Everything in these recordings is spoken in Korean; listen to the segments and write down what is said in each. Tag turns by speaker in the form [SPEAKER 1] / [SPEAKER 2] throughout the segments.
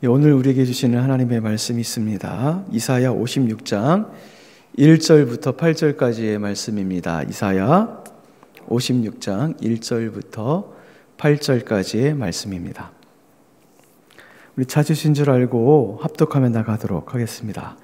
[SPEAKER 1] 오늘 우리에게 주시는 하나님의 말씀이 있습니다. 이사야 56장 1절부터 8절까지의 말씀입니다. 이사야 56장 1절부터 8절까지의 말씀입니다. 우리 찾으신 줄 알고 합독하며 나가도록 하겠습니다.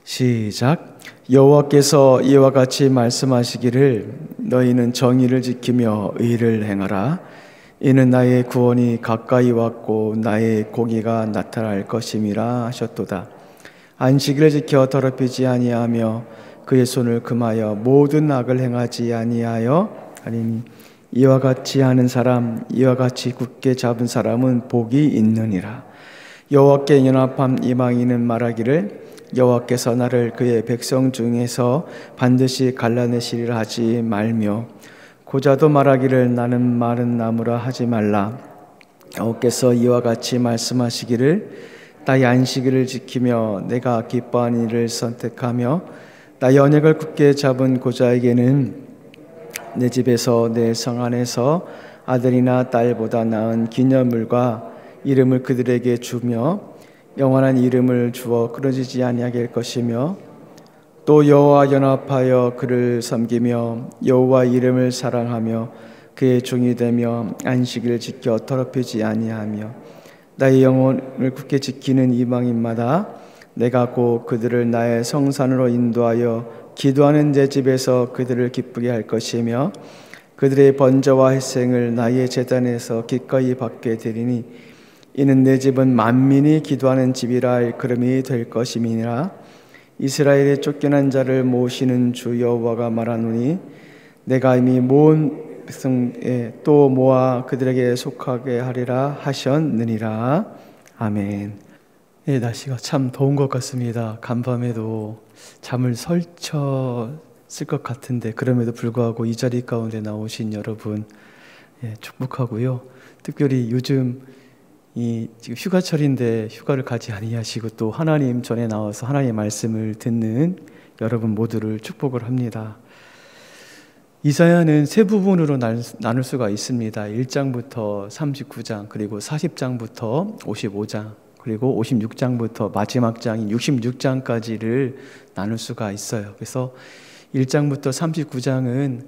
[SPEAKER 1] 시작. 여호와께서 이와 같이 말씀하시기를 너희는 정의를 지키며 의를 행하라. 이는 나의 구원이 가까이 왔고 나의 공의가 나타날 것임이라 하셨도다. 안식일을 지켜 더럽히지 아니하며 그의 손을 금하여 모든 악을 행하지 아니하여 하리니 이와 같이 하는 사람, 이와 같이 굳게 잡은 사람은 복이 있느니라. 여호와께 연합한 이방인은 말하기를 여호와께서 나를 그의 백성 중에서 반드시 갈라내시리라 하지 말며 고자도 말하기를 나는 마른 나무라 하지 말라. 여호와께서 이와 같이 말씀하시기를 나의 안식일을 지키며 내가 기뻐하는 일을 선택하며 나의 언약을 굳게 잡은 고자에게는 내 집에서 내 성 안에서 아들이나 딸보다 나은 기념물과 이름을 그들에게 주며 영원한 이름을 주어 끊어지지 아니하게 할 것이며 또 여호와 연합하여 그를 섬기며 여호와 이름을 사랑하며 그의 종이 되며 안식일을 지켜 더럽히지 아니하며 나의 영혼을 굳게 지키는 이방인마다 내가 곧 그들을 나의 성산으로 인도하여 기도하는 내 집에서 그들을 기쁘게 할 것이며 그들의 번제와 회생을 나의 제단에서 기꺼이 받게 되리니 이는 내 집은 만민이 기도하는 집이라 할 그름이 될 것임이니라. 이스라엘의 쫓겨난 자를 모으시는 주 여호와가 말하노니 내가 이미 모은 백성에 또 모아 그들에게 속하게 하리라 하셨느니라. 아멘. 네, 날씨가 참 더운 것 같습니다. 간밤에도 잠을 설쳤을 것 같은데 그럼에도 불구하고 이 자리 가운데 나오신 여러분 축복하고요. 특별히 요즘 지금 휴가철인데 휴가를 가지 아니하시고 또 하나님 전에 나와서 하나님의 말씀을 듣는 여러분 모두를 축복을 합니다. 이사야는 세 부분으로 나눌 수가 있습니다. 1장부터 39장, 그리고 40장부터 55장, 그리고 56장부터 마지막 장인 66장까지를 나눌 수가 있어요. 그래서 1장부터 39장은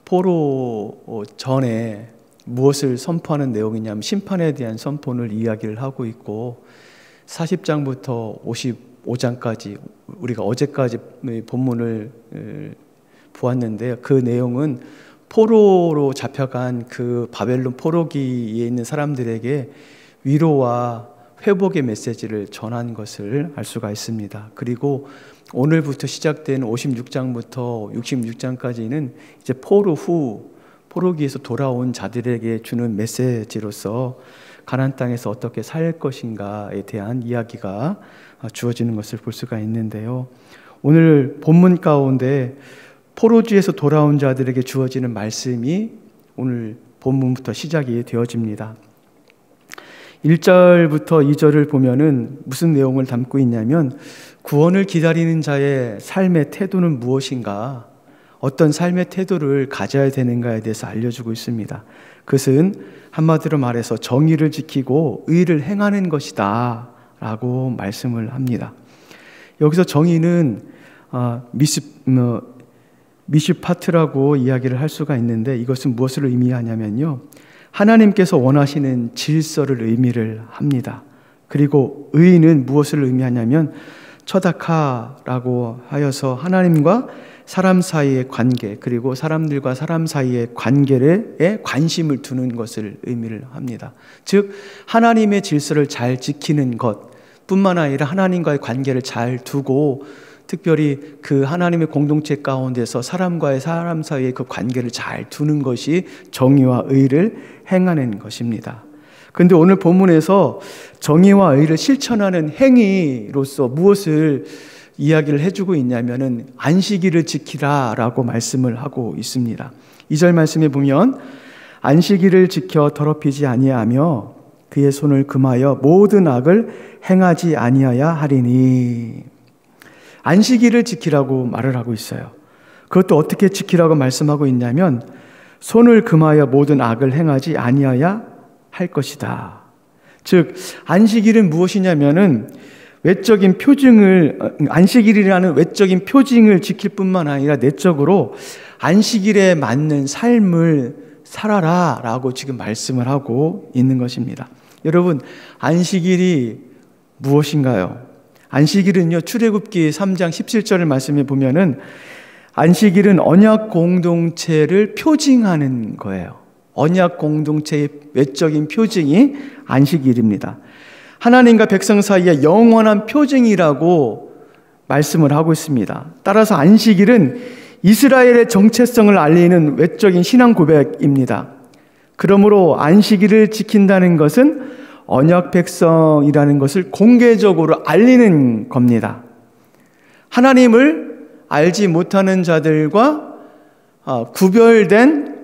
[SPEAKER 1] 포로 전에 무엇을 선포하는 내용이냐면 심판에 대한 선포를 이야기를 하고 있고 40장부터 55장까지 우리가 어제까지 본문을 보았는데 그 내용은 포로로 잡혀간 그 바벨론 포로기에 있는 사람들에게 위로와 회복의 메시지를 전한 것을 알 수가 있습니다. 그리고 오늘부터 시작된 56장부터 66장까지는 이제 포로기에서 돌아온 자들에게 주는 메시지로서 가나안 땅에서 어떻게 살 것인가에 대한 이야기가 주어지는 것을 볼 수가 있는데요. 오늘 본문 가운데 포로지에서 돌아온 자들에게 주어지는 말씀이 오늘 본문부터 시작이 되어집니다. 1절부터 2절을 보면은 무슨 내용을 담고 있냐면 구원을 기다리는 자의 삶의 태도는 무엇인가, 어떤 삶의 태도를 가져야 되는가에 대해서 알려주고 있습니다. 그것은 한마디로 말해서 정의를 지키고 의를 행하는 것이다 라고 말씀을 합니다. 여기서 정의는 미슈파트라고 이야기를 할 수가 있는데 이것은 무엇을 의미하냐면요, 하나님께서 원하시는 질서를 의미를 합니다. 그리고 의는 무엇을 의미하냐면 처다카라고 하여서 하나님과 사람 사이의 관계, 그리고 사람들과 사람 사이의 관계에 관심을 두는 것을 의미를 합니다. 즉 하나님의 질서를 잘 지키는 것 뿐만 아니라 하나님과의 관계를 잘 두고 특별히 그 하나님의 공동체 가운데서 사람과의 사람 사이의 그 관계를 잘 두는 것이 정의와 의를 행하는 것입니다. 그런데 오늘 본문에서 정의와 의를 실천하는 행위로서 무엇을 이야기를 해주고 있냐면은 안식일을 지키라라고 말씀을 하고 있습니다. 2절 말씀에 보면 안식일을 지켜 더럽히지 아니하며 그의 손을 금하여 모든 악을 행하지 아니하야 하리니. 안식일을 지키라고 말을 하고 있어요. 그것도 어떻게 지키라고 말씀하고 있냐면 손을 금하여 모든 악을 행하지 아니하야 할 것이다. 즉 안식일은 무엇이냐면은 안식일이라는 외적인 표징을 지킬 뿐만 아니라 내적으로 안식일에 맞는 삶을 살아라 라고 지금 말씀을 하고 있는 것입니다. 여러분, 안식일이 무엇인가요? 안식일은요, 출애굽기 3장 17절을 말씀해 보면은 안식일은 언약 공동체를 표징하는 거예요. 언약 공동체의 외적인 표징이 안식일입니다. 하나님과 백성 사이의 영원한 표징이라고 말씀을 하고 있습니다. 따라서 안식일은 이스라엘의 정체성을 알리는 외적인 신앙 고백입니다. 그러므로 안식일을 지킨다는 것은 언약 백성이라는 것을 공개적으로 알리는 겁니다. 하나님을 알지 못하는 자들과 구별된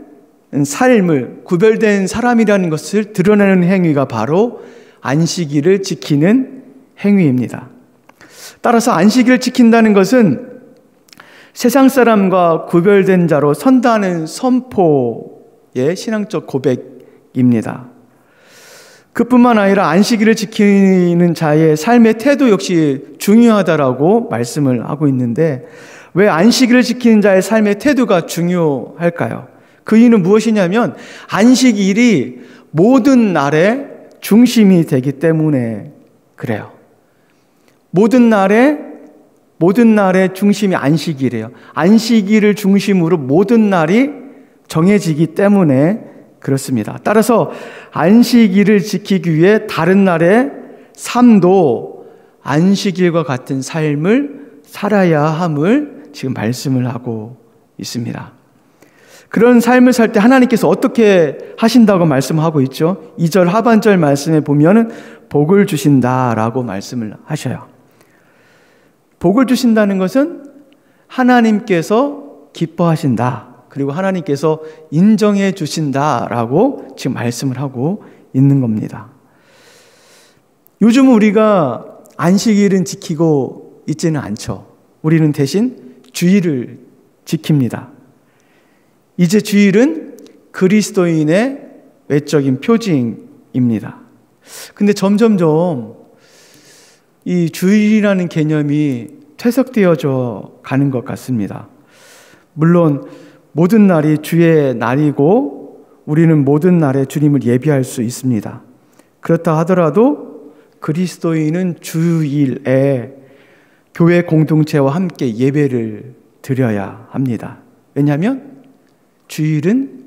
[SPEAKER 1] 사람이라는 것을 드러내는 행위가 바로 안식일을 지키는 행위입니다. 따라서 안식일을 지킨다는 것은 세상 사람과 구별된 자로 선다는 선포의 신앙적 고백입니다. 그뿐만 아니라 안식일을 지키는 자의 삶의 태도 역시 중요하다라고 말씀을 하고 있는데, 왜 안식일을 지키는 자의 삶의 태도가 중요할까요? 그 이유는 무엇이냐면 안식일이 모든 날의 중심이 되기 때문에 그래요. 모든 날의 중심이 안식일이에요. 안식일을 중심으로 모든 날이 정해지기 때문에 그렇습니다. 따라서 안식일을 지키기 위해 다른 날의 삶도 안식일과 같은 삶을 살아야 함을 지금 말씀을 하고 있습니다. 그런 삶을 살 때 하나님께서 어떻게 하신다고 말씀하고 있죠? 2절 하반절 말씀에 보면은 복을 주신다라고 말씀을 하셔요. 복을 주신다는 것은 하나님께서 기뻐하신다, 그리고 하나님께서 인정해 주신다라고 지금 말씀을 하고 있는 겁니다. 요즘 우리가 안식일은 지키고 있지는 않죠. 우리는 대신 주일을 지킵니다. 이제 주일은 그리스도인의 외적인 표징입니다. 근데 점점점 이 주일이라는 개념이 퇴색되어져 가는 것 같습니다. 물론 모든 날이 주의 날이고 우리는 모든 날에 주님을 예비할 수 있습니다. 그렇다 하더라도 그리스도인은 주일에 교회 공동체와 함께 예배를 드려야 합니다. 왜냐하면 주일은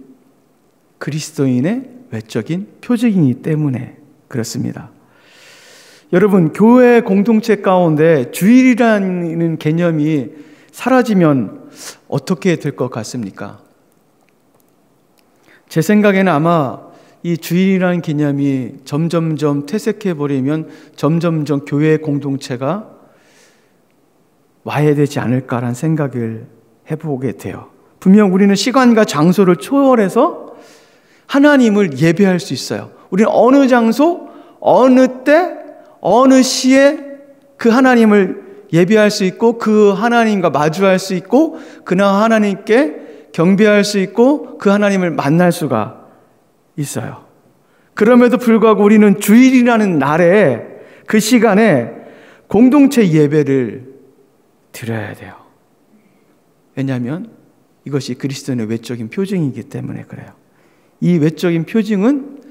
[SPEAKER 1] 그리스도인의 외적인 표징이기 때문에 그렇습니다. 여러분, 교회 공동체 가운데 주일이라는 개념이 사라지면 어떻게 될 것 같습니까? 제 생각에는 아마 이 주일이라는 개념이 점점점 퇴색해버리면 점점점 교회 공동체가 와해되지 않을까라는 생각을 해보게 돼요. 분명 우리는 시간과 장소를 초월해서 하나님을 예배할 수 있어요. 우리는 어느 장소, 어느 때, 어느 시에 그 하나님을 예배할 수 있고 그 하나님과 마주할 수 있고 그나 하나님께 경배할 수 있고 그 하나님을 만날 수가 있어요. 그럼에도 불구하고 우리는 주일이라는 날에 그 시간에 공동체 예배를 드려야 돼요. 왜냐하면 이것이 그리스도인의 외적인 표징이기 때문에 그래요. 이 외적인 표징은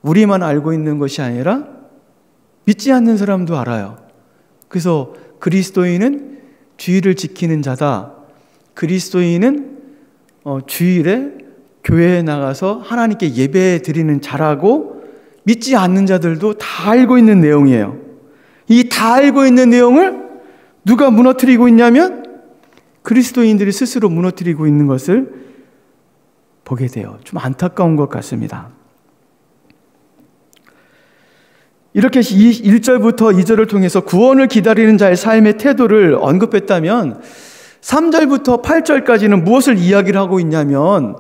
[SPEAKER 1] 우리만 알고 있는 것이 아니라 믿지 않는 사람도 알아요. 그래서 그리스도인은 주일을 지키는 자다. 그리스도인은 주일에 교회에 나가서 하나님께 예배 드리는 자라고 믿지 않는 자들도 다 알고 있는 내용이에요. 이 다 알고 있는 내용을 누가 무너뜨리고 있냐면 그리스도인들이 스스로 무너뜨리고 있는 것을 보게 돼요. 좀 안타까운 것 같습니다. 이렇게 1절부터 2절을 통해서 구원을 기다리는 자의 삶의 태도를 언급했다면 3절부터 8절까지는 무엇을 이야기를 하고 있냐면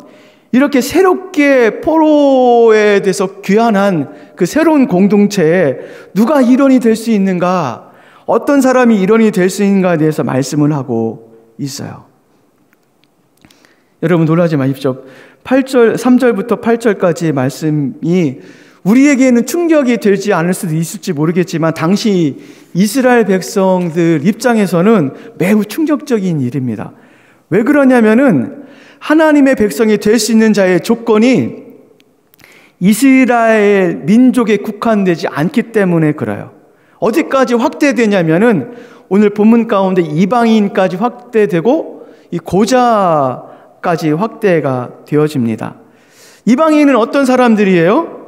[SPEAKER 1] 이렇게 새롭게 포로에 대해서 귀환한 그 새로운 공동체에 누가 일원이 될 수 있는가, 어떤 사람이 일원이 될 수 있는가에 대해서 말씀을 하고 있어요. 여러분 놀라지 마십시오. 3절부터 8절까지의 말씀이 우리에게는 충격이 되지 않을 수도 있을지 모르겠지만 당시 이스라엘 백성들 입장에서는 매우 충격적인 일입니다. 왜 그러냐면은 하나님의 백성이 될 수 있는 자의 조건이 이스라엘 민족에 국한되지 않기 때문에 그래요. 어디까지 확대되냐면은 오늘 본문 가운데 이방인까지 확대되고 이 고자까지 확대가 되어집니다. 이방인은 어떤 사람들이에요?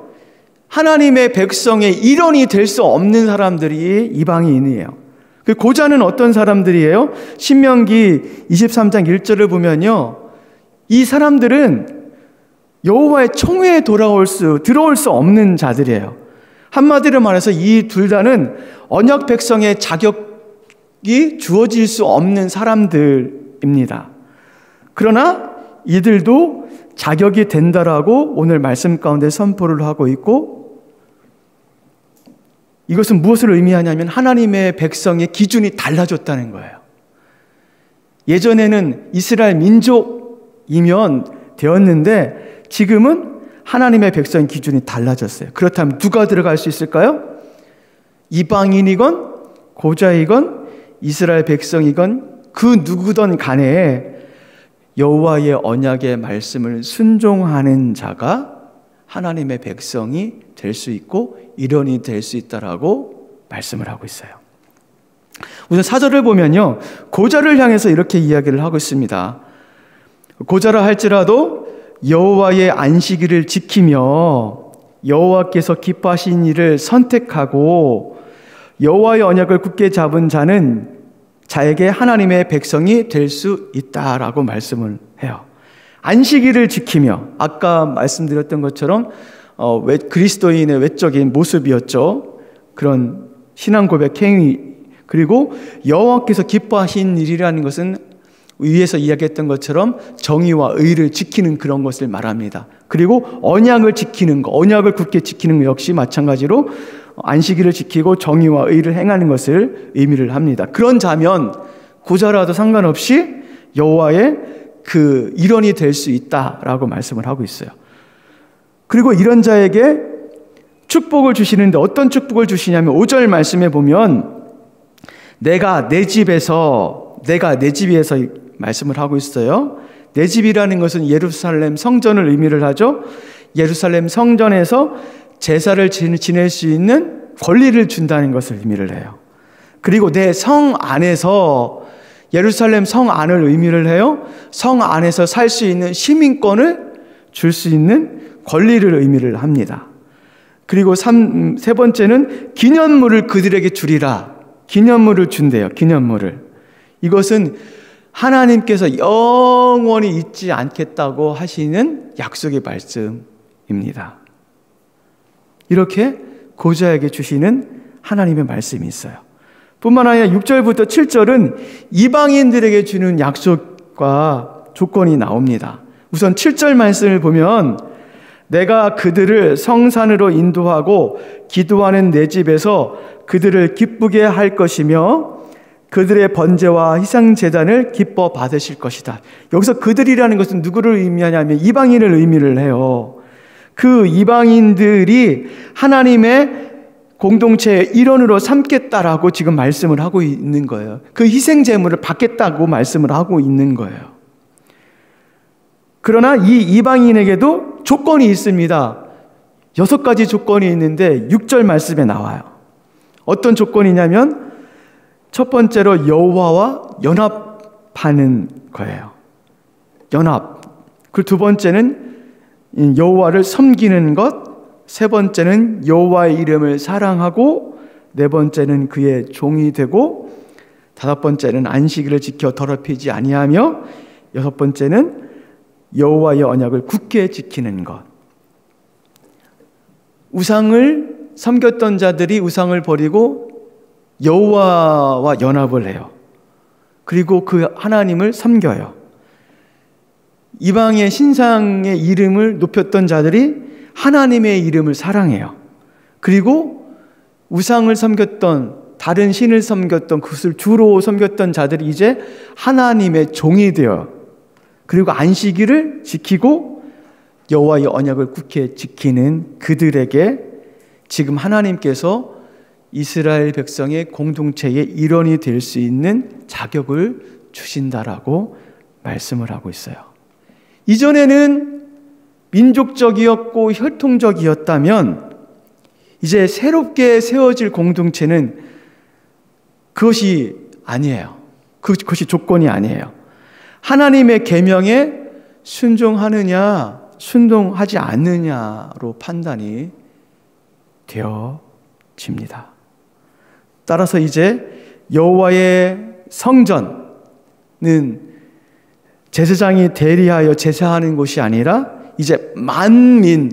[SPEAKER 1] 하나님의 백성의 일원이 될 수 없는 사람들이 이방인이에요. 그 고자는 어떤 사람들이에요? 신명기 23장 1절을 보면요, 이 사람들은 여호와의 총회에 들어올 수 없는 자들이에요. 한마디로 말해서 이 둘 다는 언약 백성의 자격이 주어질 수 없는 사람들입니다. 그러나 이들도 자격이 된다라고 오늘 말씀 가운데 선포를 하고 있고, 이것은 무엇을 의미하냐면 하나님의 백성의 기준이 달라졌다는 거예요. 예전에는 이스라엘 민족이면 되었는데 지금은 하나님의 백성의 기준이 달라졌어요. 그렇다면 누가 들어갈 수 있을까요? 이방인이건 고자이건 이스라엘 백성이건 그 누구든 간에 여호와의 언약의 말씀을 순종하는 자가 하나님의 백성이 될 수 있고 일원이 될 수 있다라고 말씀을 하고 있어요. 우선 4절을 보면요, 고자를 향해서 이렇게 이야기를 하고 있습니다. 고자라 할지라도 여호와의 안식일을 지키며 여호와께서 기뻐하신 일을 선택하고 여호와의 언약을 굳게 잡은 자는 자에게 하나님의 백성이 될 수 있다라고 말씀을 해요. 안식일을 지키며, 아까 말씀드렸던 것처럼 그리스도인의 외적인 모습이었죠. 그런 신앙 고백 행위, 그리고 여호와께서 기뻐하신 일이라는 것은 위에서 이야기했던 것처럼 정의와 의를 지키는 그런 것을 말합니다. 그리고 언약을 지키는 것, 언약을 굳게 지키는 것 역시 마찬가지로 안식일을 지키고 정의와 의를 행하는 것을 의미를 합니다. 그런 자면 고자라도 상관없이 여호와의 그 일원이 될 수 있다라고 말씀을 하고 있어요. 그리고 이런 자에게 축복을 주시는데 어떤 축복을 주시냐면 5절 말씀에 보면 내가 내 집에서 말씀을 하고 있어요. 내 집이라는 것은 예루살렘 성전을 의미를 하죠. 예루살렘 성전에서 제사를 지낼 수 있는 권리를 준다는 것을 의미를 해요. 그리고 내 성 안에서, 예루살렘 성 안을 의미를 해요. 성 안에서 살 수 있는 시민권을 줄 수 있는 권리를 의미를 합니다. 그리고 세 번째는 기념물을 그들에게 주리라. 기념물을 준대요. 기념물을. 이것은 하나님께서 영원히 잊지 않겠다고 하시는 약속의 말씀입니다. 이렇게 고자에게 주시는 하나님의 말씀이 있어요. 뿐만 아니라 6절부터 7절은 이방인들에게 주는 약속과 조건이 나옵니다. 우선 7절 말씀을 보면 내가 그들을 성산으로 인도하고 기도하는 내 집에서 그들을 기쁘게 할 것이며 그들의 번제와 희생제단을 기뻐 받으실 것이다. 여기서 그들이라는 것은 누구를 의미하냐면 이방인을 의미를 해요. 그 이방인들이 하나님의 공동체의 일원으로 삼겠다라고 지금 말씀을 하고 있는 거예요. 그 희생제물을 받겠다고 말씀을 하고 있는 거예요. 그러나 이 이방인에게도 조건이 있습니다. 6가지 조건이 있는데 6절 말씀에 나와요. 어떤 조건이냐면 첫 번째로 여호와와 연합하는 거예요. 연합. 그 두 번째는 여호와를 섬기는 것, 세 번째는 여호와의 이름을 사랑하고, 네 번째는 그의 종이 되고, 다섯 번째는 안식일을 지켜 더럽히지 아니하며, 여섯 번째는 여호와의 언약을 굳게 지키는 것. 우상을 섬겼던 자들이 우상을 버리고 여호와와 연합을 해요. 그리고 그 하나님을 섬겨요. 이방의 신상의 이름을 높였던 자들이 하나님의 이름을 사랑해요. 그리고 우상을 섬겼던, 다른 신을 섬겼던, 그것을 주로 섬겼던 자들이 이제 하나님의 종이 되어, 그리고 안식일을 지키고 여호와의 언약을 굳게 지키는 그들에게 지금 하나님께서 이스라엘 백성의 공동체의 일원이 될 수 있는 자격을 주신다라고 말씀을 하고 있어요. 이전에는 민족적이었고 혈통적이었다면 이제 새롭게 세워질 공동체는 그것이 아니에요. 그것이 조건이 아니에요. 하나님의 계명에 순종하느냐 순종하지 않느냐로 판단이 되어집니다. 따라서 이제 여호와의 성전은 제사장이 대리하여 제사하는 곳이 아니라 이제 만민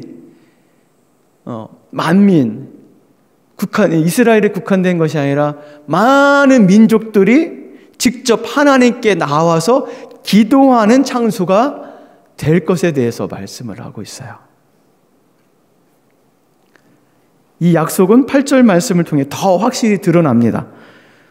[SPEAKER 1] 이스라엘에 국한된 것이 아니라 많은 민족들이 직접 하나님께 나와서 기도하는 장소가 될 것에 대해서 말씀을 하고 있어요. 이 약속은 8절 말씀을 통해 더 확실히 드러납니다.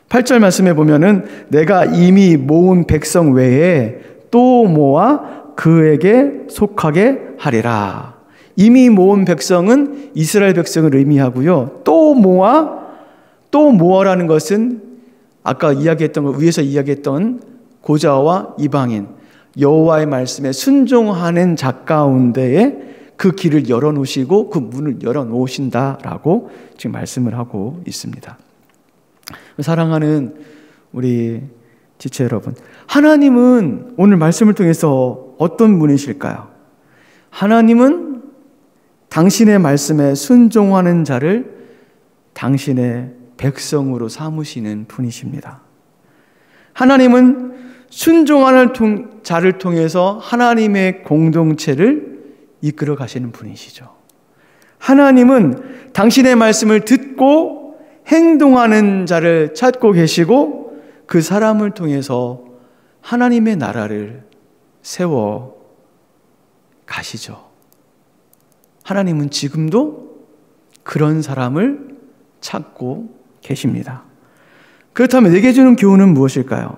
[SPEAKER 1] 8절 말씀에 보면은 내가 이미 모은 백성 외에 또 모아 그에게 속하게 하리라. 이미 모은 백성은 이스라엘 백성을 의미하고요. 또 모아라는 것은 아까 이야기했던 것, 위에서 이야기했던 고자와 이방인, 여호와의 말씀에 순종하는 자 가운데에 그 길을 열어놓으시고 그 문을 열어놓으신다라고 지금 말씀을 하고 있습니다. 사랑하는 우리 지체 여러분, 하나님은 오늘 말씀을 통해서 어떤 분이실까요? 하나님은 당신의 말씀에 순종하는 자를 당신의 백성으로 삼으시는 분이십니다. 하나님은 순종하는 자를 통해서 하나님의 공동체를 이끌어 가시는 분이시죠. 하나님은 당신의 말씀을 듣고 행동하는 자를 찾고 계시고 그 사람을 통해서 하나님의 나라를 세워 가시죠. 하나님은 지금도 그런 사람을 찾고 계십니다. 그렇다면 내게 주는 교훈은 무엇일까요?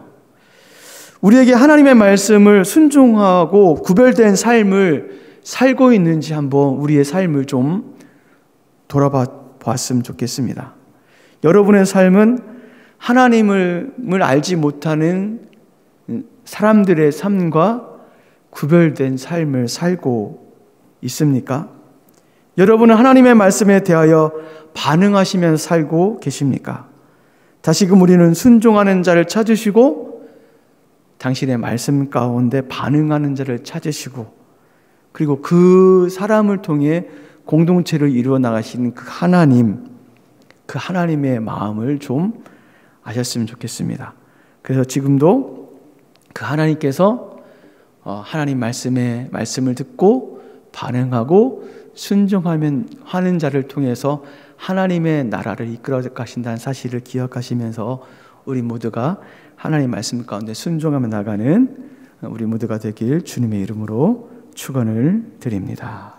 [SPEAKER 1] 우리에게 하나님의 말씀을 순종하고 구별된 삶을 살고 있는지 한번 우리의 삶을 좀 돌아봐 보았으면 좋겠습니다. 여러분의 삶은 하나님을 알지 못하는 사람들의 삶과 구별된 삶을 살고 있습니까? 여러분은 하나님의 말씀에 대하여 반응하시면서 살고 계십니까? 다시금 우리는 순종하는 자를 찾으시고 당신의 말씀 가운데 반응하는 자를 찾으시고 그리고 그 사람을 통해 공동체를 이루어 나가시는 그 하나님의 마음을 좀 아셨으면 좋겠습니다. 그래서 지금도 그 하나님께서 하나님 말씀을 듣고 반응하고 순종하는 자를 통해서 하나님의 나라를 이끌어 가신다는 사실을 기억하시면서 우리 모두가 하나님 말씀 가운데 순종하며 나가는 우리 모두가 되길 주님의 이름으로 축원을 드립니다.